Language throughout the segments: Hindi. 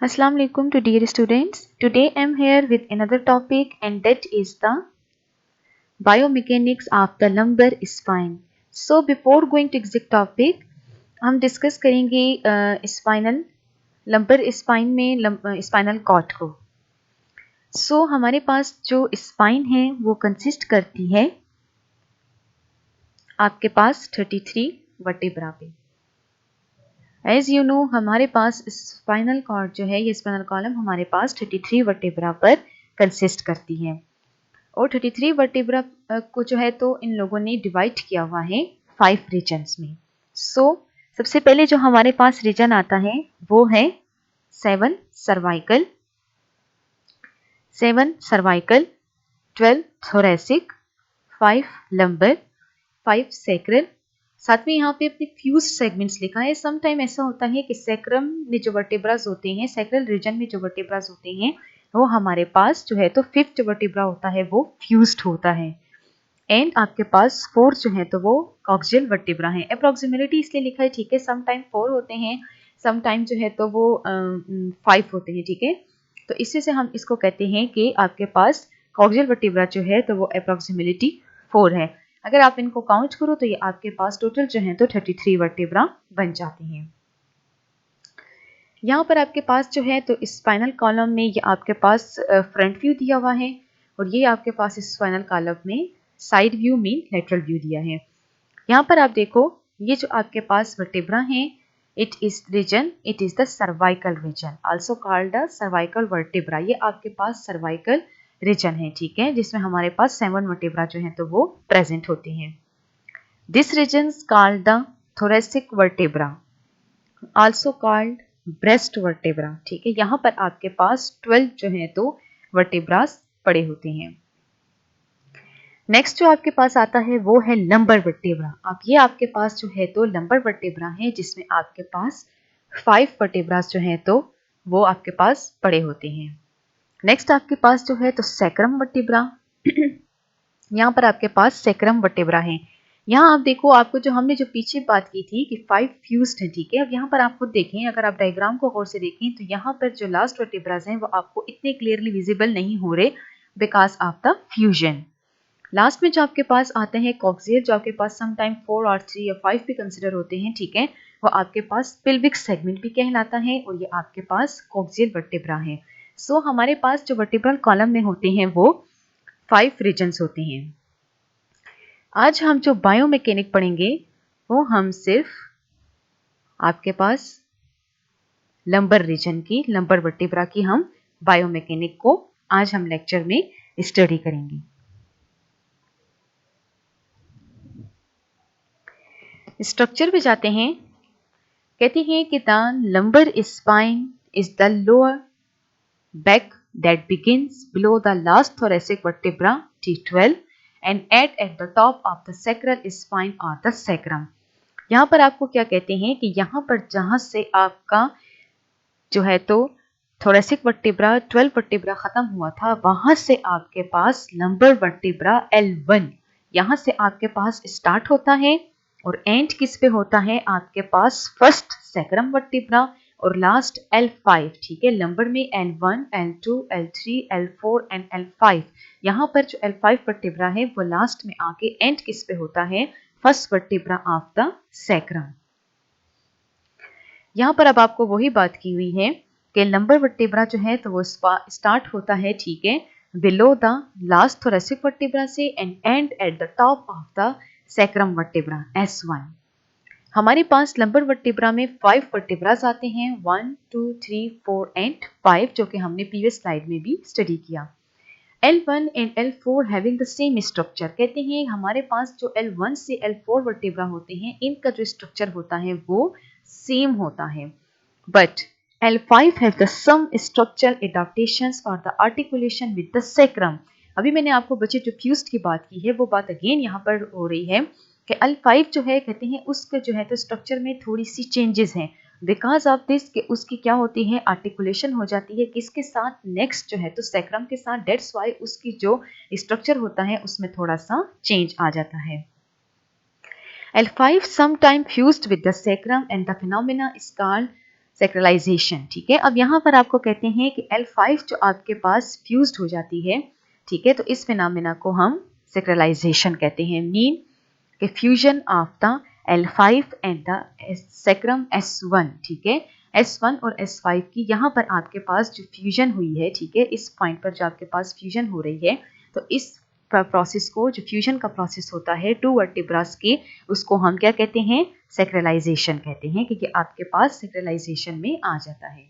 Assalamu alaikum to dear students. Today I am here with another topic and that is the biomechanics of the lumbar spine. So before going to exact topic, हम डिस्कस करेंगे स्पाइनल लंबर स्पाइन में स्पाइनल कॉर्ड को। हमारे पास जो स्पाइन है वो कंसिस्ट करती है आपके पास 33 वर्टेब्रा पे। एज यू नो हमारे पास स्पाइनल कॉर्ड जो है ये स्पाइनल कॉलम हमारे पास 33 वर्टेब्रा पर कंसिस्ट करती है और 33 वर्टेब्रा को जो है तो इन लोगों ने डिवाइड किया हुआ है 5 रीजन्स में। सबसे पहले जो हमारे पास रीजन आता है वो है 7 सर्वाइकल, 12 थोरेसिक, 5 लंबर, 5 सैक्रल, साथ में यहाँ पे अपने फ्यूज सेगमेंट्स लिखा है। सम टाइम ऐसा होता है कि सैक्रम में जो वर्टेब्रास होते हैं, सैक्रल रीजन में जो वर्टेब्रास होते हैं वो हमारे पास जो है तो 5th वर्टेब्रा होता है वो फ्यूज्ड होता है एंड आपके पास 4 जो है तो वो कॉक्सियल वर्टेब्रा है। अप्रोक्सीमेटली इसलिए लिखा है, ठीक है, सम टाइम 4 होते हैं, सम टाइम जो है तो वो 5 होते हैं, ठीक है। तो इससे से हम इसको कहते हैं कि आपके पास कॉक्सियल वर्टेब्रा जो है तो वो अप्रोक्सीमेटली 4 है। अगर आप इनको काउंट करो तो ये आपके पास टोटल जो है तो 33 वर्टेब्रा बन जाते हैं। यहाँ पर आपके पास जो है तो स्पाइनल कॉलम में ये आपके पास फ्रंट व्यू दिया हुआ है और ये आपके पास स्पाइनल कॉलम में side view mean lateral view दिया है। यहाँ पर आप देखो ये जो आपके पास वर्टेब्रा है it is the cervical region, also called the cervical vertebra. ये आपके पास सर्वाइकल रीजन है, ठीक है, जिसमें हमारे पास 7 वर्टेब्रा जो है तो वो प्रेजेंट होते हैं। This reason called the thoracic vertebra, also called breast vertebra, ठीक है। यहाँ पर आपके पास 12 जो है तो वर्टेब्रास पड़े होते हैं। नेक्स्ट जो आपके पास आता है वो है लंबर वर्टेब्रा। अब ये आपके पास जो है तो लंबर वर्टेब्रा है जिसमें आपके पास 5 वर्टेब्रास जो है तो वो आपके पास पड़े होते हैं। नेक्स्ट आपके पास जो है तो सैक्रम वर्टेब्रा। यहाँ पर आपके पास सैक्रम वर्टेब्रा है। यहाँ आप देखो, आपको जो हमने जो पीछे बात की थी कि 5 फ्यूज्ड है, ठीक है। अब यहाँ पर आप खुद देखें, अगर आप डायग्राम को गौर से देखें तो यहाँ पर जो लास्ट वर्टेब्रास हैं वो आपको इतने क्लियरली विजिबल नहीं हो रहे because of the fusion. Last में जो आपके पास आते हैं कॉक्सियल, जो आपके पास सम टाइम 4 और 3 या 5 भी कंसिडर होते हैं, ठीक है, वो आपके पास पिल्विक सेगमेंट भी कहलाता है और ये आपके पास कॉक्सियल वर्टेब्रा है। हमारे पास जो वर्टेब्रल कॉलम में होते हैं वो 5 रीजन्स होते हैं। आज हम जो बायोमैकेनिक पढ़ेंगे वो हम सिर्फ आपके पास लंबर रीजन की, लंबर वर्टेब्रा की हम बायोमैकेनिक को आज हम लेक्चर में स्टडी करेंगे। स्ट्रक्चर पे जाते हैं। कहते हैं कि the lumbar spine is the lower back that begins below the last thoracic vertebra T12 and at the top of the sacral spine or the sacrum। यहाँ पर आपको क्या कहते हैं कि यहाँ पर जहाँ से आपका जो है तो थोरेसिक वर्टेब्रा 12 वर्टेब्रा खत्म हुआ था, वहां से आपके पास लंबर वर्टेब्रा L1 यहाँ से आपके पास स्टार्ट होता है और एंड किस पे होता है आपके पास फर्स्ट सैक्रम वर्टेब्रा और लास्ट L5, ठीक है। लंबर में L1, L2, L3, L4 and L5। यहाँ पर जो L5 वर्टेब्रा है वो लास्ट में आके एंड किस पे होता है first vertebra of the sacrum. यहाँ पर अब आपको वही बात की हुई है कि लंबर वर्टेब्रा जो है तो वो स्टार्ट होता है, ठीक है, below the last thoracic vertebra से and at the top of the sacrum vertebra S1। हमारे पास लंबर वर्टेब्रा में 5 वर्टेब्रास आते हैं, 1, 2, 3, 4 एंड 5, जो कि हमने प्रीवियस स्लाइड में भी स्टडी किया। L1 and L4 having the same structure. कहते हैं हमारे पास जो L1 से L4 वर्टेब्रा होते हैं इनका जो स्ट्रक्चर होता है वो सेम होता है, but L5 have the some structural adaptations और the articulation with the sacrum. अभी मैंने आपको बच्चे जो फ्यूज्ड की बात की है वो बात अगेन यहाँ पर हो रही है कि L5 जो है कहते हैं उसके जो है तो स्ट्रक्चर में थोड़ी सी चेंजेस हैं बिकॉज ऑफ दिस कि उसकी क्या होती है आर्टिकुलेशन हो जाती है किसके साथ, नेक्स्ट जो है तो सैक्रम के साथ। डेट्स वाई उसकी जो स्ट्रक्चर होता है उसमें थोड़ा सा चेंज आ जाता है। L5 sometime fused with the sacrum and the phenomena is called सेक्रेलाइजेशन, ठीक है। अब यहाँ पर आपको कहते हैं कि L5 जो आपके पास फ्यूज्ड हो जाती है, ठीक है, तो इस फिनोमेना को हम सेक्रेलाइजेशन कहते हैं। मीन कि fusion of the L5 and the sacrum S1, ठीक है। S1 और S5 की यहाँ पर आपके पास जो फ्यूजन हुई है, ठीक है, इस पॉइंट पर जो आपके पास फ्यूजन हो रही है, तो इस प्रोसेस को, जो फ्यूजन का प्रोसेस होता है टू वर्टिब्रास के, उसको हम क्या कहते हैं? सेक्रेलाइजेशन कहते हैं, क्योंकि आपके पास सेक्रेलाइजेशन में आ जाता है।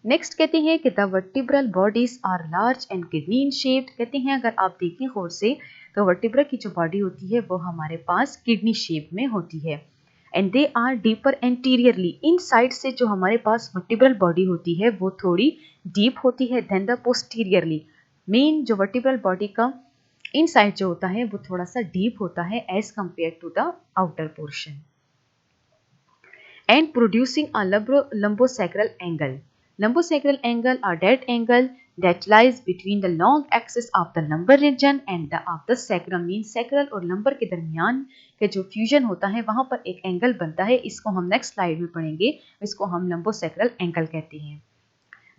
नेक्स्ट कहते हैं कि the vertebral bodies are large and kidney in shaped. कहते हैं अगर आप देखें गौर से तो वर्टिब्रा की जो बॉडी होती है वो हमारे पास किडनी शेप में होती है। And they are deeper anteriorly, inside से जो हमारे पास वर्टिब्रल बॉडी होती है वो थोड़ी डीप होती है देन द पोस्टीरियरली। मेन जो वर्टिब्रल बॉडी का इन साइड जो होता है वो थोड़ा सा डीप होता है as compared to the outer portion. And producing a lumbosacral angle. Lumbosacral angle are that angle that lies between the long axis of the lumbar region and the of the sacrum. Means sacral और lumbar के दरमियान के जो फ्यूजन होता है वहां पर एक एंगल बनता है, इसको हम नेक्स्ट स्लाइड में पढ़ेंगे, इसको हम lumbosacral angle कहते हैं।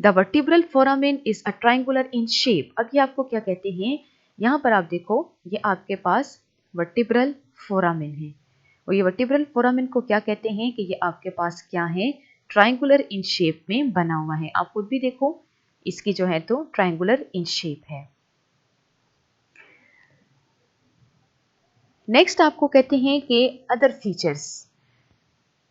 The vertebral foramen is a triangular in shape. अब ये आपको क्या कहते हैं? यहाँ पर आप देखो, ये आपके पास वर्टिब्रल फोरामेन है और ये वर्टिब्रल फोरामेन को क्या कहते हैं कि ये आपके पास क्या है? ट्रायंगुलर इन शेप में बना हुआ है। आप खुद भी देखो, इसकी जो है तो ट्रायंगुलर इन शेप है। नेक्स्ट आपको कहते हैं कि अदर फीचर्स,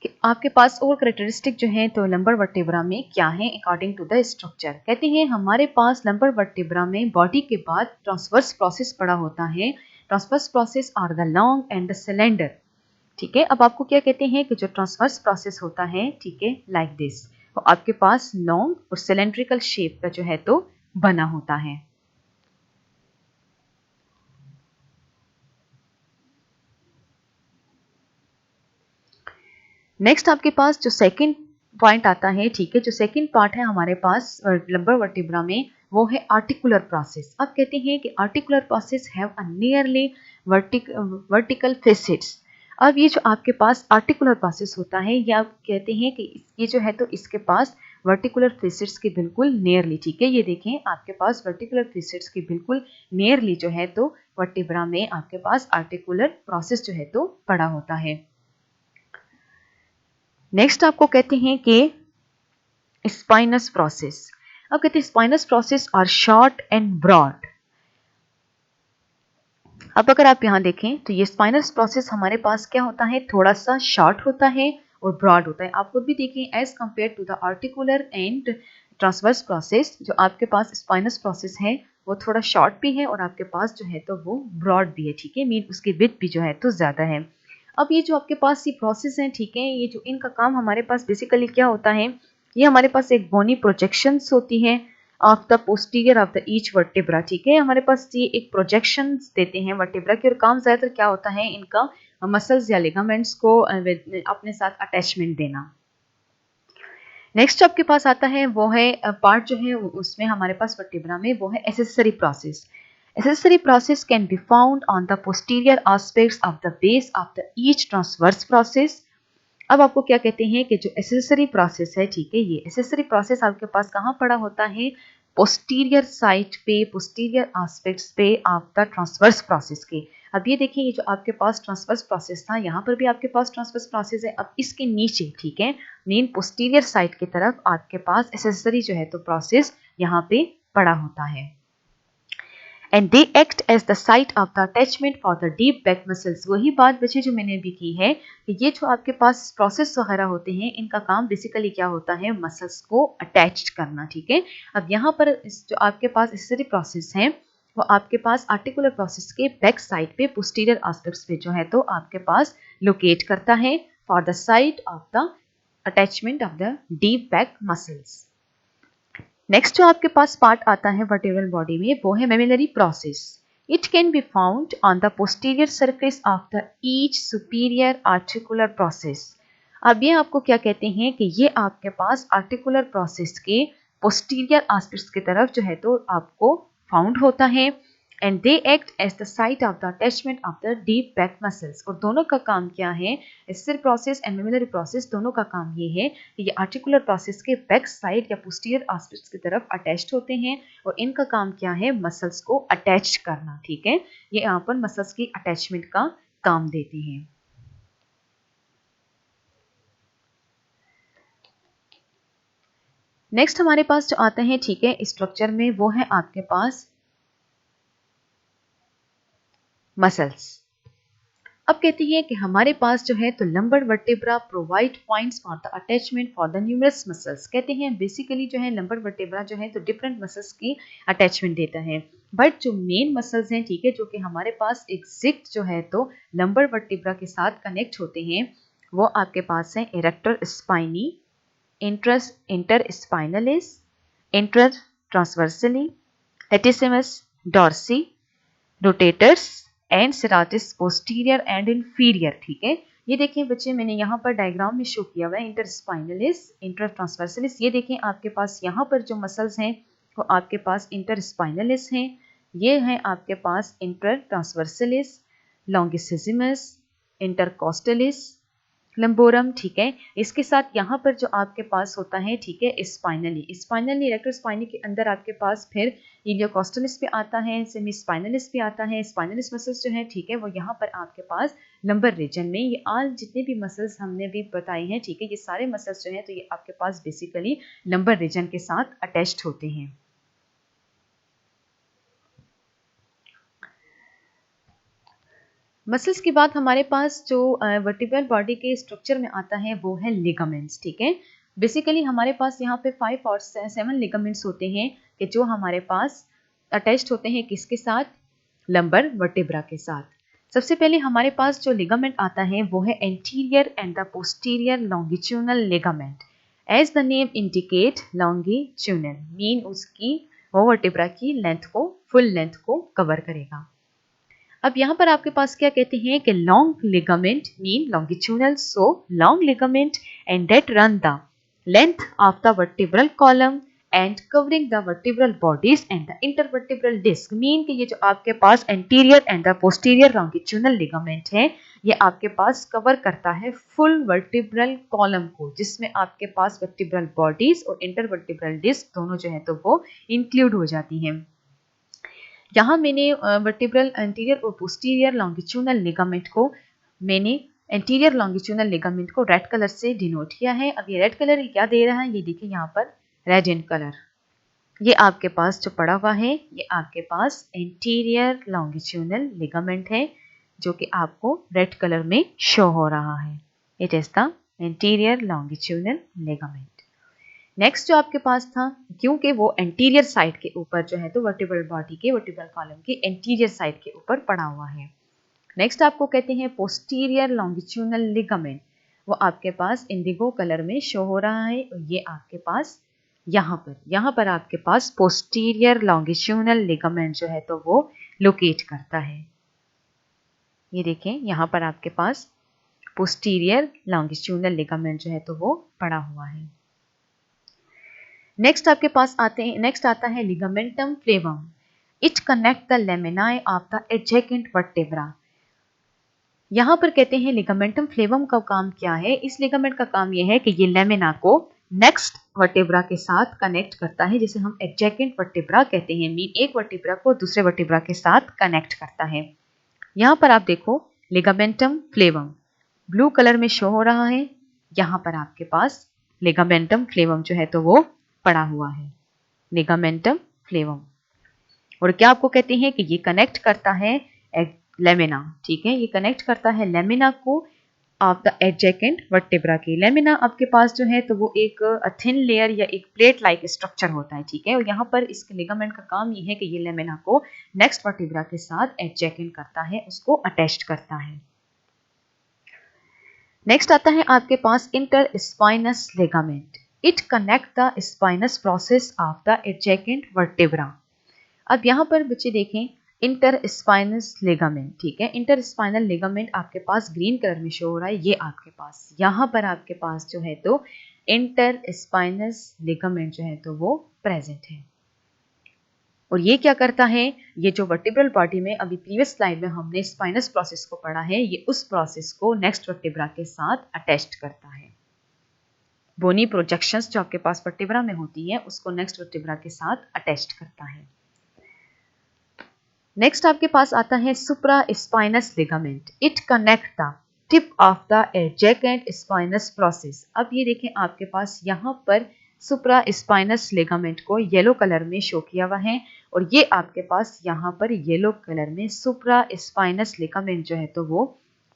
कि आपके पास और करेक्टरिस्टिक जो है तो लंबर वर्टेब्रा में क्या है अकॉर्डिंग टू द स्ट्रक्चर। कहते हैं हमारे पास लंबर वर्टेब्रा में बॉडी के बाद ट्रांसवर्स प्रोसेस पड़ा होता है। Transverse process are the long and the cylinder, ठीक है। अब आपको क्या कहते हैं कि जो ट्रांसवर्स प्रोसेस होता है, ठीक है, लाइक दिस, तो आपके पास लॉन्ग और सिलेंड्रिकल शेप का जो है तो बना होता है। नेक्स्ट आपके पास जो सेकंड पॉइंट आता है, ठीक है, जो सेकंड पार्ट है हमारे पास लंबर वर्टिब्रा में, वो है आर्टिकुलर प्रोसेस। अब कहते हैं कि articular process have a nearly vertical facets. अब ये जो आपके पास आर्टिकुलर प्रोसेस होता है, ये आप कहते हैं कि ये जो है तो इसके पास वर्टिकुलर फेसेट्स के बिल्कुल नियरली, ठीक है, ये देखें आपके पास वर्टिकुलर फेसेट्स के बिल्कुल नियरली जो है तो वर्टिब्रा में आपके पास आर्टिकुलर प्रोसेस जो है तो पड़ा होता है। नेक्स्ट आपको कहते हैं कि स्पाइनस प्रोसेस। अब कहते हैं spinous process are short and broad. अब अगर आप यहां देखें तो ये स्पाइनस प्रोसेस हमारे पास क्या होता है? थोड़ा सा शॉर्ट होता है और ब्रॉड होता है। आप खुद भी देखें as compared to the articular and transverse process, जो आपके पास स्पाइनस प्रोसेस है वो थोड़ा शॉर्ट भी है और आपके पास जो है तो वो ब्रॉड भी है, ठीक है, मीन उसकी विड्थ भी जो है तो ज्यादा है। अब ये जो आपके पास ये प्रोसेस है, ठीक है, ये जो इनका काम हमारे पास बेसिकली क्या होता है, ये हमारे पास एक बोनी प्रोजेक्शंस होती है of the posterior of the each vertebra, ठीक है, हमारे पास ये एक प्रोजेक्शंस देते हैं वर्टिब्रा की, और काम ज्यादातर क्या होता है इनका मसल्स या लिगामेंट्स को अपने साथ अटैचमेंट देना। नेक्स्ट आपके पास आता है वो है पार्ट जो है उसमें हमारे पास वर्टिब्रा में वो है accessory process. Accessory process can be found on the posterior aspects of the base of the each transverse process. अब आपको क्या कहते हैं कि जो एसेसरी प्रोसेस है, ठीक है, ये एसेसरी प्रोसेस आपके पास कहाँ पड़ा होता है? पोस्टीरियर साइड पे, पोस्टीरियर एस्पेक्ट्स पे ऑफ द ट्रांसवर्स प्रोसेस के। अब ये देखिए, ये जो आपके पास ट्रांसवर्स प्रोसेस था, यहाँ पर भी आपके पास ट्रांसवर्स प्रोसेस है। अब इसके नीचे, ठीक है, मेन पोस्टीरियर साइड की तरफ आपके पास एसेसरी जो है तो प्रोसेस यहाँ पे पड़ा होता है। And they act as the site of the attachment for the deep back muscles. वही बात बच्चे जो मैंने भी की है कि ये जो आपके पास प्रोसेस वगैरह होते हैं, इनका काम बेसिकली क्या होता है? मसल्स को अटैच करना, ठीक है। अब यहाँ पर जो आपके पास एसेसरी प्रोसेस है वो आपके पास आर्टिकुलर प्रोसेस के बैक साइड पे पोस्टीरियर एस्पेक्ट्स पे जो है तो आपके पास लोकेट करता है for the site of the attachment of the deep back muscles. Next जो आपके पास पार्ट आता है वर्टिब्रल बॉडी में वो है mammillary process. It can be found on the posterior surface of the each superior articular process. अब ये आपको क्या कहते हैं कि ये आपके पास आर्टिकुलर प्रोसेस के पोस्टीरियर एस्पेक्ट्स की तरफ जो है तो आपको फाउंड होता है। And they act as the site of the attachment of the deep back muscles. और दोनों का काम क्या है, स्थिर प्रोसेस एंड मेमिलरी प्रोसेस, दोनों का काम ये है कि ये आर्टिकुलर प्रोसेस के बैक साइड या पोस्टीरियर एस्पेक्ट्स की तरफ अटैच्ड होते हैं और इनका काम क्या है, मसल्स को अटैच करना। ठीक है, ये यहाँ पर मसल्स की अटैचमेंट का काम देते हैं। नेक्स्ट हमारे पास जो आते हैं, ठीक है, स्ट्रक्चर में, वो है आपके पास मसल्स। अब कहती है कि हमारे पास जो है तो lumbar vertebra provide points for the attachment for the numerous muscles. कहते हैं बेसिकली जो है लंबर वर्टेब्रा जो है तो डिफरेंट मसल्स की अटैचमेंट देता है, बट जो मेन मसल्स हैं, ठीक है, जो कि हमारे पास एग्जैक्ट जो है तो लंबर वर्टेब्रा के साथ कनेक्ट होते हैं, वो आपके पास है erector spinae, inter spinalis, inter transversalis, latissimus dorsi, rotators and serratus posterior and inferior. ठीक है, ये देखें बच्चे, मैंने यहाँ पर डायग्राम में शो किया हुआ है इंटर स्पाइनलिस, इंटर ट्रांसवर्सलिस। ये देखें आपके पास यहाँ पर जो मसल्स हैं वो आपके पास इंटर स्पाइनलिस हैं, ये हैं आपके पास इंटर ट्रांसवर्सलिस, लॉन्गिसिजिमस, इंटरकोस्टलिस, लंबोरम। ठीक है, इसके साथ यहाँ पर जो आपके पास होता है, ठीक है, स्पाइनली इरेक्टर स्पाइनी के अंदर आपके पास फिर इलियोकोस्टलिस भी आता है, सेमी स्पाइनलिस भी आता है। स्पाइनलिस मसल्स जो है, ठीक है, वो यहाँ पर आपके पास लंबर रीजन में, ये ऑल जितने भी मसल्स हमने भी बताए हैं, ठीक है, ये सारे मसल्स जो हैं तो ये आपके पास बेसिकली लंबर रीजन के साथ अटैच्ड होते हैं। मसल्स के बाद हमारे पास जो वर्टिब्रल बॉडी के स्ट्रक्चर में आता है वो है लिगामेंट्स। ठीक है, बेसिकली हमारे पास यहाँ पे 5 और 7 लिगामेंट्स होते हैं कि जो हमारे पास अटैच्ड होते हैं किसके साथ, लंबर वर्टिब्रा के साथ। सबसे पहले हमारे पास जो लिगामेंट आता है वो है anterior and the posterior longitudinal ligament. As the name indicate, longitudinal mean उसकी वो वर्टिब्रा की लेंथ को, फुल लेंथ को कवर करेगा। अब यहाँ पर आपके पास क्या कहते हैं कि long ligament mean longitudinal, so long ligament and that run the length of the vertebral column and covering the vertebral bodies and the intervertebral disc. Mean कि ये जो आपके पास anterior and the posterior longitudinal ligament है, ये आपके पास कवर करता है फुल वर्टिब्रल कॉलम को, जिसमें आपके पास वर्टिब्रल बॉडीज और इंटरवर्टिब्रल डिस्क दोनों जो है तो वो इंक्लूड हो जाती हैं। यहाँ मैंने वर्टिब्रल एंटीरियर और पोस्टीरियर लॉन्गिट्यूनल लिगामेंट को, मैंने एंटीरियर लॉन्गिट्यूनल लिगामेंट को रेड कलर से डिनोट किया है। अब ये रेड कलर क्या दे रहा है, ये देखिए यहाँ पर रेड इन कलर, ये आपके पास जो पड़ा हुआ है ये आपके पास एंटीरियर लॉन्गिट्यूनल लिगामेंट है, जो कि आपको रेड कलर में शो हो रहा है। It is the anterior longitudinal ligament. Next जो आपके पास था, क्योंकि वो एंटीरियर साइड के ऊपर जो है तो वर्टिब्रल बॉडी के, वर्टिब्रल कॉलम के एंटीरियर साइड के ऊपर पड़ा हुआ है। नेक्स्ट आपको कहते हैं पोस्टीरियर लॉन्गिट्यूनल लिगामेंट, वो आपके पास इंडिगो कलर में शो हो रहा है। ये आपके पास यहाँ पर आपके पास पोस्टीरियर लॉन्गिट्यूनल लिगामेंट जो है तो वो लोकेट करता है। ये देखें यहाँ पर आपके पास पोस्टीरियर लॉन्गिट्यूनल लिगामेंट जो है तो वो पड़ा हुआ है। नेक्स्ट आपके पास नेक्स्ट आता है ligamentum flavum. It connect the laminae of the adjacent vertebra. यहाँ पर कहते हैं लिगामेंटम फ्लेवम का काम क्या है, इस लिगामेंट का काम यह है कि ये लेमिना को नेक्स्ट वर्टेब्रा के साथ कनेक्ट करता है, जिसे हम एडजेकेंट वर्टेब्रा कहते हैं। मीन एक वर्टेब्रा को दूसरे वर्टेब्रा के साथ कनेक्ट करता है। यहाँ पर आप देखो लिगामेंटम फ्लेवम ब्लू कलर में शो हो रहा है, यहाँ पर आपके पास लिगामेंटम फ्लेवम जो है तो वो पड़ा हुआ है, लिगामेंटम फ्लेवम। और क्या आपको कहते हैं कि ये कनेक्ट करता है लेमिना। ठीक है, ये कनेक्ट करता है लेमिना को ऑफ द एडजेकेंट वर्टेब्रा की। लेमिना आपके पास जो है तो वो एक थिन लेयर या एक प्लेट लाइक स्ट्रक्चर होता है। ठीक है, और यहाँ पर इस लिगामेंट का काम ये है कि ये लेमिना को नेक्स्ट वर्टेब्रा के साथ एडजेकेंट करता है, उसको अटैच करता है। नेक्स्ट आता है आपके पास inter spinous ligament. It connect the spinous process of the adjacent vertebra. अब यहाँ पर बच्चे देखें इंटर स्पाइनस लिगामेंट। ठीक है, इंटर स्पाइनल लिगामेंट आपके पास ग्रीन कलर में शो हो रहा है, ये आपके पास यहाँ पर आपके पास जो है तो इंटर स्पाइनस लिगामेंट जो है तो वो प्रेजेंट है। और ये क्या करता है, ये जो वर्टिब्रल बॉडी में अभी प्रीवियस स्लाइड में हमने स्पाइनस प्रोसेस को पढ़ा है, ये उस प्रोसेस को नेक्स्ट वर्टिब्रा के साथ अटैच करता है। बोनी प्रोजेक्शंस जो आपके पास वर्टिब्रा में होती है उसको नेक्स्ट वर्टिब्रा के साथ अटैच करता है। नेक्स्ट आपके पास आता है supra spinous ligament. It connect the tip of the adjacent spinous process. अब ये देखें आपके पास यहाँ पर सुप्रा स्पाइनस लिगामेंट को येलो कलर में शो किया हुआ है और ये आपके पास यहाँ पर येलो कलर में सुप्रा स्पाइनस लिगामेंट जो है तो वो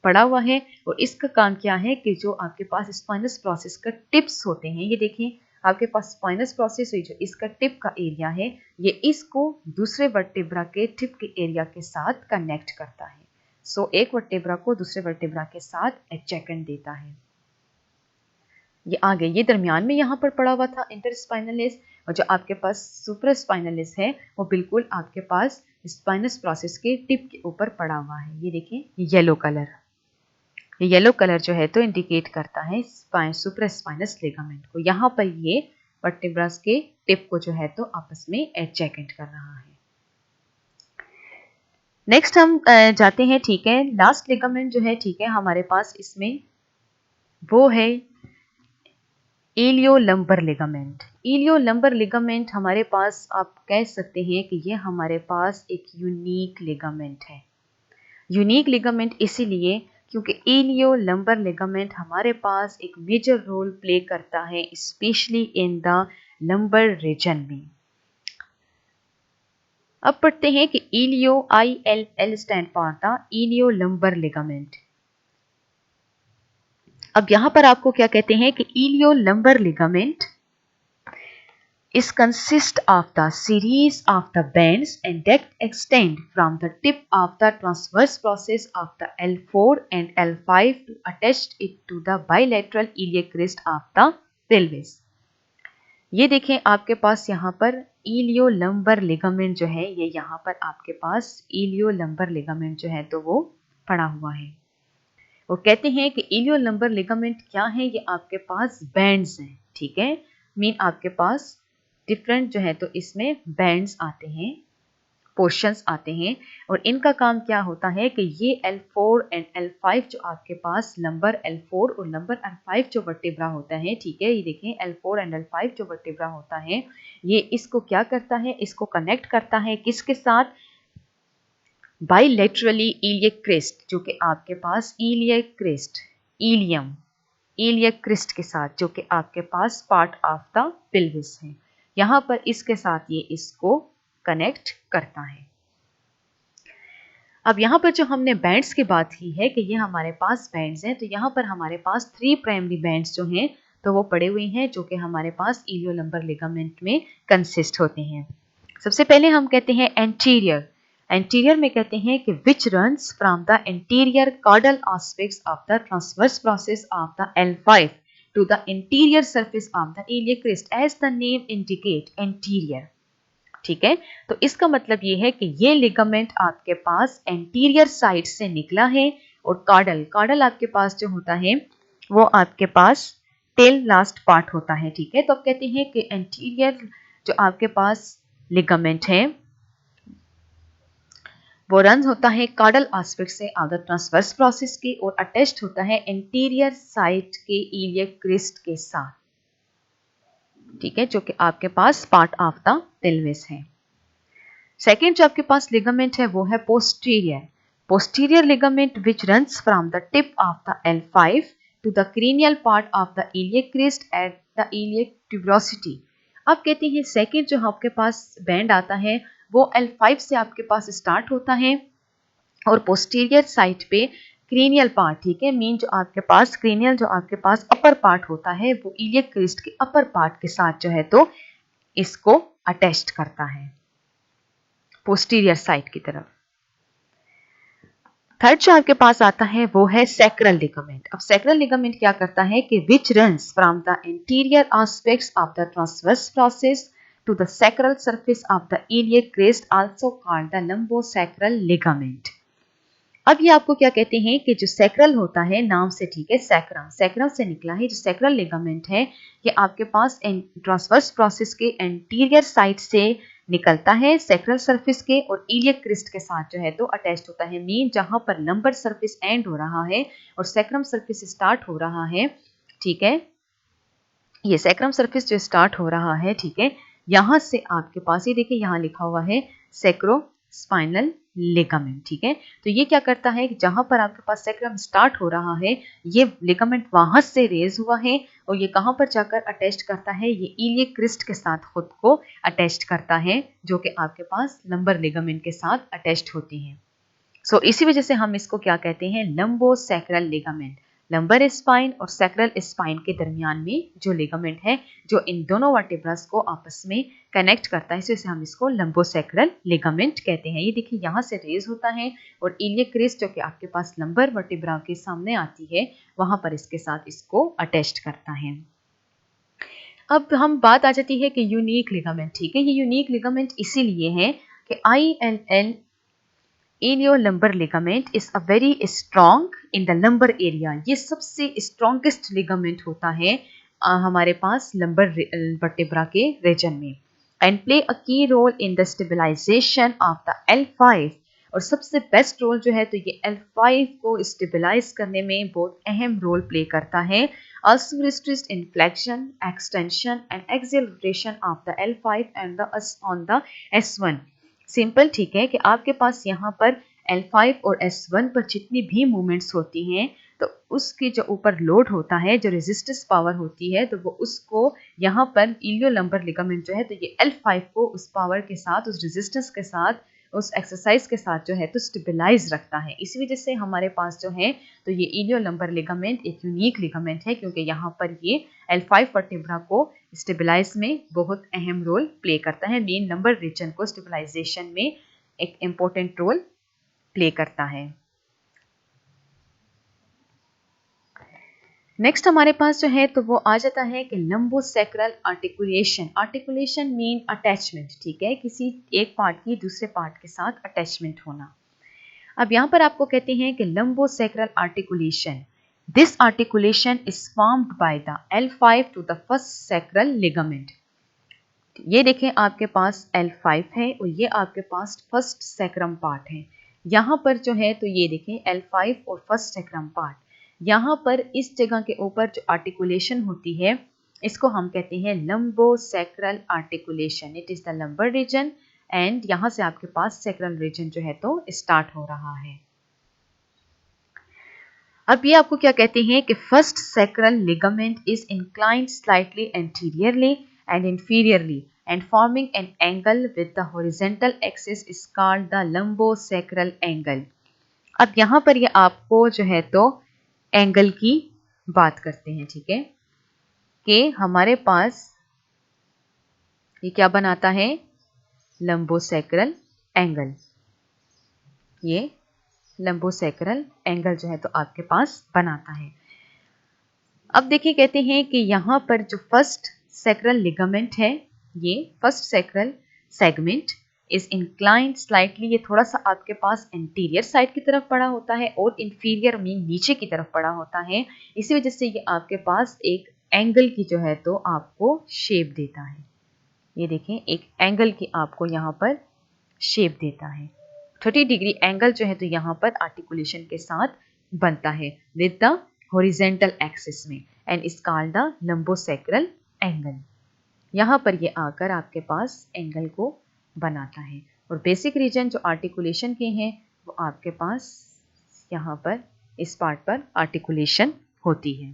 पड़ा हुआ है। और इसका काम क्या है कि जो आपके पास स्पाइनस प्रोसेस का टिप्स होते हैं, ये देखें आपके पास स्पाइनस प्रोसेस हुई जो इसका टिप का एरिया है, ये इसको दूसरे वर्टेब्रा के टिप के एरिया के साथ कनेक्ट करता है। सो एक वर्टेब्रा को दूसरे वर्टेब्रा के साथ एडजेसेंट देता है। ये आगे ये दरमियान में यहाँ पर पड़ा हुआ था इंटरस्पाइनलिस, और जो आपके पास सुपरास्पाइनलिस है वो बिल्कुल आपके पास स्पाइनस प्रोसेस के टिप के ऊपर पड़ा हुआ है। ये देखें येलो कलर, ये येलो कलर जो है तो इंडिकेट करता है सुपरास्पाइनस लिगामेंट को। यहाँ पर ये वर्टेब्रास के टिप को जो है तो आपस में एडजेसेंट कर रहा है। नेक्स्ट हम जाते हैं, ठीक है, लास्ट लिगामेंट जो है, ठीक है, हमारे पास इसमें वो है इलियोलंबर लिगामेंट। इलियोलंबर लिगामेंट हमारे पास आप कह सकते हैं कि ये हमारे पास एक यूनिक लिगामेंट है। यूनिक लिगामेंट इसीलिए क्योंकि इलियोलंबर लिगामेंट हमारे पास एक मेजर रोल प्ले करता है specially in the lumbar region में। अब पढ़ते हैं कि ilio ILL stand for the iliolumbar ligament. अब यहां पर आपको क्या कहते हैं कि iliolumbar ligament is consist of the series of the bands and that extend from the tip of the transverse process of the L4 and L5 to attach it to the bilateral iliac crest of the pelvis। ये देखें आपके पास यहाँ पर इलियोलंबर लिगामेंट जो है, ये यहाँ पर आपके पास इलियोलंबर लिगामेंट जो है तो वो पड़ा हुआ है। वो कहते हैं कि इलियोलंबर लिगामेंट क्या है, ये आपके पास बैंड्स हैं, ठीक है, मीन आपके पास डिफरेंट जो है तो इसमें बैंड्स आते हैं, पोर्शंस आते हैं, और इनका काम क्या होता है कि ये L4 एंड L5 जो आपके पास नंबर L4 और नंबर L5 जो वर्टेब्रा होता है, ठीक है, ये देखें L4 एंड L5 जो वर्टेब्रा होता है, ये इसको क्या करता है, इसको कनेक्ट करता है किसके साथ, बाइलेटरली इलियक क्रेस्ट, जो कि आपके पास iliac crest, ilium iliac crest के साथ, जो कि आपके पास पार्ट ऑफ द पेल्विस है। यहां पर इसके साथ ये इसको कनेक्ट करता है। अब यहां पर जो हमने बैंड्स की बात की है कि ये हमारे पास बैंड्स हैं, तो यहां पर हमारे पास 3 प्राइमरी बैंड्स जो हैं तो वो पड़े हुए हैं, जो कि हमारे पास इलियोलंबर लिगामेंट में कंसिस्ट होते हैं। सबसे पहले हम कहते हैं एंटीरियर। एंटीरियर में कहते हैं कि which runs from the interior caudal aspects of the transverse process of the L5 to the interior surface of the iliac crest as the name indicate anterior। ठीक है, तो इसका मतलब ये है कि ये लिगामेंट आपके पास एंटीरियर साइड से निकला है, और कॉर्डल आपके पास जो होता है वो आपके पास टेल लास्ट पार्ट होता है। ठीक है, तो आप कहते हैं कि एंटीरियर जो आपके पास लिगामेंट है वो रन होता है कॉर्डल एस्पेक्ट से ऑफ द ट्रांसवर्स प्रोसेस के, और अटैच्ड होता है एंटीरियर साइड के इलियक क्रेस्ट के साथ, ठीक है, जो कि आपके पास पार्ट ऑफ द पेल्विस है। सेकेंड जो आपके पास लिगामेंट है वो है posterior ligament which runs from the tip of the L5 to the cranial part of the iliac crest at the iliac tuberosity. आप कहते हैं सेकेंड जो आपके पास बैंड आता है वो L5 से आपके पास स्टार्ट होता है, और पोस्टीरियर साइड पे क्रेनियल पार्ट, ठीक है, मीन जो आपके पास क्रेनियल जो आपके पास अपर पार्ट होता है वो इलियक क्रेस्ट के अपर पार्ट के साथ जो है तो इसको अटैच्ड करता है पोस्टीरियर साइड की तरफ। थर्ड जो आपके पास आता है वो है सैक्रल लिगामेंट। अब सैक्रल लिगामेंट क्या करता है कि which runs from the interior aspects of the transverse process to the sacral surface of the iliac crest also called the lumbosacral ligament। अब ये आपको क्या कहते हैं कि जो सैक्रल होता है नाम से, ठीक है, सैक्रम से निकला है, जो सैक्रल लिगामेंट है ये आपके पास ट्रांसवर्स प्रोसेस के एंटीरियर साइड से निकलता है सैक्रल सरफेस के और इलियक क्रिस्ट के साथ जो है तो अटैच्ड होता है। मीन जहां पर लंबर सरफेस एंड हो रहा है और सैक्रम सरफेस स्टार्ट हो रहा है, ठीक है, ये सैक्रम सरफेस जो स्टार्ट हो रहा है, ठीक है, यहां से आपके पास ये देखिए यहां लिखा हुआ है सैक्रोस्पाइनल लिगामेंट, ठीक है। तो ये क्या करता है कि जहां पर आपके पास सैक्रम स्टार्ट हो रहा है, ये लिगामेंट वहां से रेज हुआ है और ये कहां पर जाकर अटैच करता है, ये इलियक क्रिस्ट के साथ खुद को अटैच करता है, जो कि आपके पास लंबर लिगामेंट के साथ अटैच्ड होती है। सो इसी वजह से हम इसको क्या कहते हैं, लंबोसैक्रल लिगामेंट। लंबर स्पाइन और सैक्रल स्पाइन के दरमियान में जो लिगामेंट है, जो इन दोनों वर्टेब्रास को आपस में कनेक्ट करता है, इसे हम इसको लंबोसैक्रल लिगामेंट कहते हैं। ये देखिए यहाँ से रेज होता है और इलियक क्रिस्ट जो कि आपके पास लंबर वर्टेब्रा के सामने आती है, वहां पर इसके साथ इसको अटैच्ड करता है। अब हम बात आ जाती है कि यूनिक लिगामेंट, ठीक है। ये यूनिक लिगामेंट इसीलिए है कि ILL iliolumbar ligament is a very strong in the lumbar area. ये सबसे स्ट्रॉन्गेस्ट लिगामेंट होता है हमारे पास लंबर वर्टेब्रा के रीजन में, and play a key role in the stabilization of the L5। और सबसे बेस्ट रोल जो है तो ये L5 को स्टेबलाइज करने में बहुत अहम रोल प्ले करता है। Also restricts inflection, extension and acceleration of the L5 and on the S1। Simple, ठीक है, कि आपके पास यहाँ पर L5 और S1 पर जितनी भी मूवमेंट्स होती हैं, तो उसके जो ऊपर लोड होता है, जो रेजिस्टेंस पावर होती है, तो वो उसको यहाँ पर इलियो लंबर लिगामेंट जो है तो ये L5 को उस पावर के साथ, उस रेजिस्टेंस के साथ, उस एक्सरसाइज के साथ जो है तो स्टेबलाइज रखता है। इसी वजह से हमारे पास जो है तो ये इलियो लंबर लिगामेंट एक यूनिक लिगामेंट है, क्योंकि यहाँ पर ये L5 वर्टेब्रा को स्टेबलाइज में बहुत अहम रोल प्ले करता है। मेन लंबर रीजन को स्टेबलाइजेशन में एक इम्पोर्टेंट रोल प्ले करता है। नेक्स्ट हमारे पास जो है तो वो आ जाता है कि lumbosacral articulation. Articulation mean attachment, ठीक है, किसी एक पार्ट की दूसरे पार्ट के साथ अटैचमेंट होना। अब यहाँ पर आपको कहते हैं कि lumbosacral articulation, this articulation is formed by the L5 to the first sacral ligament. ये देखें आपके पास L5 है और ये आपके पास फर्स्ट सैक्रम पार्ट है। यहाँ पर जो है तो ये देखें L5 और फर्स्ट सैक्रम पार्ट, यहाँ पर इस जगह के ऊपर जो आर्टिकुलेशन होती है, इसको हम कहते हैं lumbosacral articulation. It is the lumbar region and यहाँ से आपके पास सैक्रल रीजन जो है तो स्टार्ट हो रहा है। अब ये आपको क्या कहते हैं कि first sacral ligament is inclined slightly anteriorly and inferiorly and forming an angle with the horizontal axis is called the lumbosacral angle। अब यहाँ पर ये आपको जो है तो एंगल की बात करते हैं, ठीक है, कि हमारे पास ये क्या बनाता है, लंबोसैक्रल एंगल। ये लंबोसैक्रल एंगल जो है तो आपके पास बनाता है। अब देखिए कहते हैं कि यहाँ पर जो फर्स्ट सैक्रल लिगामेंट है, ये first sacral segment is inclined slightly, ये थोड़ा सा आपके पास एंटीरियर साइड की तरफ पड़ा होता है और इंफीरियर मीन नीचे की तरफ पड़ा होता है। इसी वजह से ये आपके पास एक एंगल की जो है तो आपको शेप देता है। ये देखें एक एंगल की आपको यहाँ पर शेप देता है। 30 डिग्री एंगल जो है तो यहाँ पर आर्टिकुलेशन के साथ बनता है विद द हॉरिजॉन्टल एक्सिस में and is called the lumbosacral angle. यहाँ पर ये आकर आपके पास एंगल को बनाता है और बेसिक रीजन जो आर्टिकुलेशन के हैं वो आपके पास यहाँ पर इस पार्ट पर आर्टिकुलेशन होती है।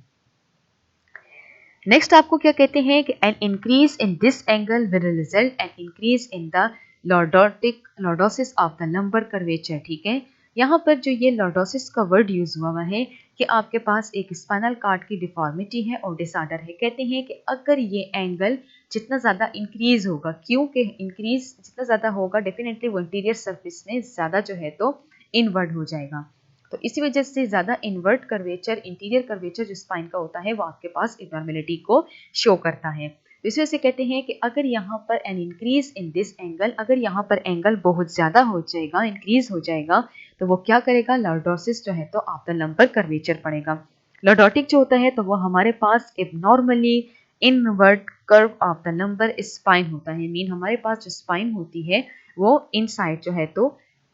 नेक्स्ट आपको क्या कहते हैं कि an increase in this angle will result an increase in the lordosis of the lumbar curvature, ठीक है। यहाँ पर जो ये लॉर्डोसिस का वर्ड यूज हुआ है कि आपके पास एक स्पाइनल कार्ड की डिफॉर्मिटी है और डिसऑर्डर है। कहते हैं कि अगर ये एंगल जितना ज़्यादा इंक्रीज होगा, क्योंकि इंक्रीज जितना ज़्यादा होगा डेफिनेटली वो इंटीरियर सरफेस में ज़्यादा जो है तो इनवर्ट हो जाएगा, तो इसी वजह से ज़्यादा इनवर्ट कर्वेचर, इंटीरियर कर्वेचर जो स्पाइन का होता है वो आपके पास इनॉर्मेलिटी को शो करता है। तो इस वजह से कहते हैं कि अगर यहाँ पर an increase in this angle, अगर यहाँ पर एंगल बहुत ज़्यादा हो जाएगा, इंक्रीज हो जाएगा, तो वो क्या करेगा, लॉर्डोसिस जो है तो ऑफ द लंबर कर्वेचर पड़ेगा। लॉर्डोटिक जो होता है तो वो हमारे पास abnormally invert curve of the lumbar spine होता है। मीन हमारे पास जो स्पाइन होती है वो इन साइड जो है तो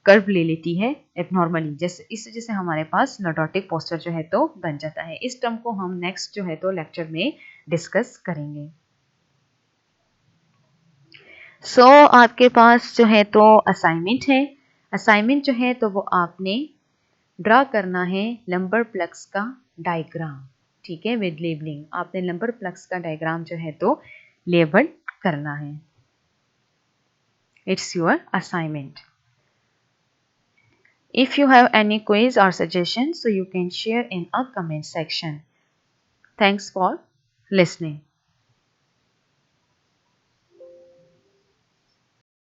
कर्व ले लेती है एबनॉर्मली, जैसे इस वजह से हमारे पास लॉर्डोटिक पोस्चर जो है तो बन जाता है। इस टर्म को हम नेक्स्ट जो है तो लेक्चर में डिस्कस करेंगे। सो आपके पास जो है तो असाइनमेंट है। असाइनमेंट जो है तो वो आपने ड्रा करना है लंबर प्लग्स का डायग्राम, ठीक है, विद लेबलिंग। आपने लंबर प्लग्स का डायग्राम जो है तो लेबल करना है। It's your assignment. If you have any quiz or suggestions, so you can share in a comment section. Thanks for listening.